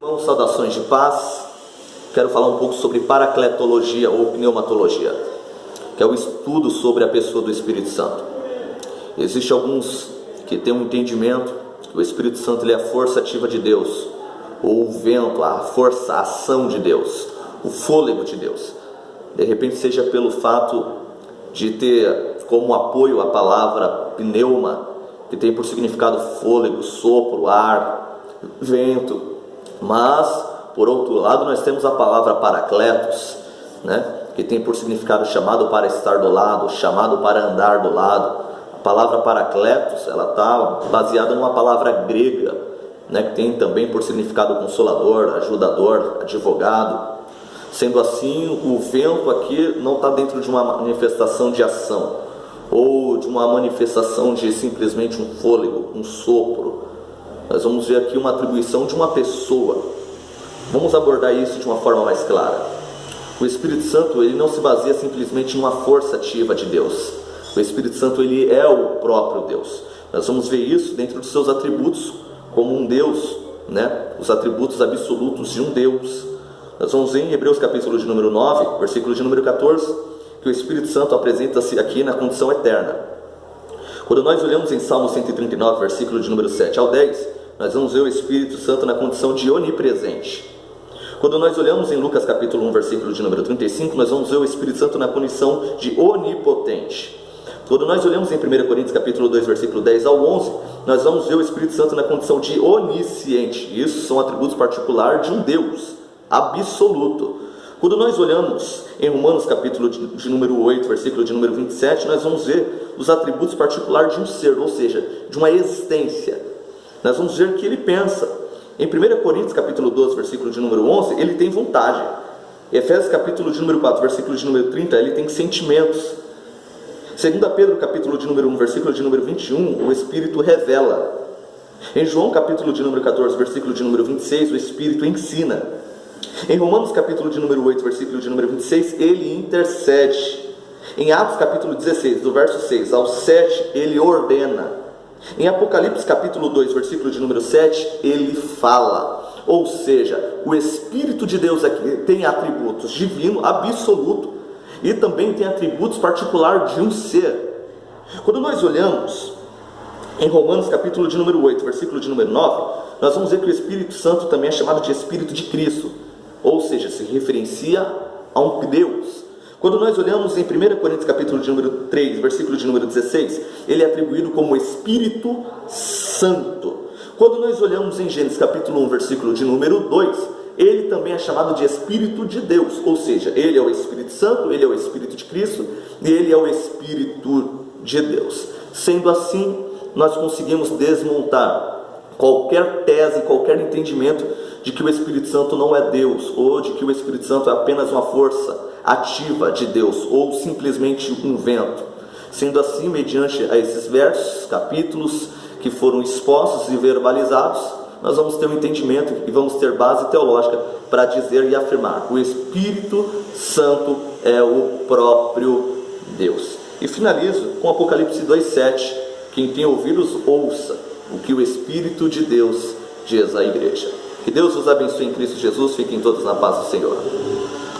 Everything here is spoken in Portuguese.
Bom, saudações de paz. Quero falar um pouco sobre paracletologia ou pneumatologia, que é o estudo sobre a pessoa do Espírito Santo. Existem alguns que têm um entendimento que o Espírito Santo ele é a força ativa de Deus, ou o vento, a força, a ação de Deus, o fôlego de Deus. De repente seja pelo fato de ter como apoio a palavra pneuma, que tem por significado fôlego, sopro, ar, vento. Mas, por outro lado, nós temos a palavra paracletos, que tem por significado chamado para estar do lado, chamado para andar do lado. A palavra paracletos, ela está baseada numa palavra grega, que tem também por significado consolador, ajudador, advogado. Sendo assim, o vento aqui não está dentro de uma manifestação de ação, ou de uma manifestação de simplesmente um fôlego, um sopro. Nós vamos ver aqui uma atribuição de uma pessoa. Vamos abordar isso de uma forma mais clara. O Espírito Santo ele não se baseia simplesmente em uma força ativa de Deus. O Espírito Santo ele é o próprio Deus. Nós vamos ver isso dentro dos seus atributos como um Deus, os atributos absolutos de um Deus. Nós vamos ver em Hebreus capítulo de número 9, versículo de número 14, que o Espírito Santo apresenta-se aqui na condição eterna. Quando nós olhamos em Salmo 139, versículo de número 7 ao 10, nós vamos ver o Espírito Santo na condição de onipresente. Quando nós olhamos em Lucas capítulo 1, versículo de número 35, nós vamos ver o Espírito Santo na condição de onipotente. Quando nós olhamos em 1 Coríntios capítulo 2, versículo 10 ao 11, nós vamos ver o Espírito Santo na condição de onisciente. Isso são atributos particulares de um Deus absoluto. Quando nós olhamos em Romanos capítulo de número 8, versículo de número 27, nós vamos ver os atributos particulares de um ser, ou seja, de uma existência. Nós vamos ver que ele pensa. Em 1 Coríntios capítulo 12, versículo de número 11, ele tem vontade. Em Efésios capítulo de número 4, versículo de número 30, ele tem sentimentos. 2 Pedro capítulo de número 1, versículo de número 21, o Espírito revela. Em João capítulo de número 14, versículo de número 26, o Espírito ensina. Em Romanos capítulo de número 8, versículo de número 26, ele intercede. Em Atos capítulo 16, do verso 6 ao 7, ele ordena. Em Apocalipse capítulo 2, versículo de número 7, ele fala. Ou seja, o Espírito de Deus aqui tem atributos divino, absoluto, e também tem atributos particulares de um ser. Quando nós olhamos em Romanos capítulo de número 8, versículo de número 9, nós vamos ver que o Espírito Santo também é chamado de Espírito de Cristo, ou seja, se referencia a um Deus. Quando nós olhamos em 1 Coríntios capítulo de número 3, versículo de número 16, ele é atribuído como Espírito Santo. Quando nós olhamos em Gênesis capítulo 1, versículo de número 2, ele também é chamado de Espírito de Deus, ou seja, ele é o Espírito Santo, ele é o Espírito de Cristo e ele é o Espírito de Deus. Sendo assim, nós conseguimos desmontar qualquer tese, qualquer entendimento de que o Espírito Santo não é Deus, ou de que o Espírito Santo é apenas uma força ativa de Deus, ou simplesmente um vento. Sendo assim, mediante a esses versos, capítulos que foram expostos e verbalizados, nós vamos ter um entendimento e vamos ter base teológica para dizer e afirmar: o Espírito Santo é o próprio Deus. E finalizo com Apocalipse 2,7: quem tem ouvidos, ouça o que o Espírito de Deus diz à igreja. Que Deus os abençoe em Cristo Jesus. Fiquem todos na paz do Senhor.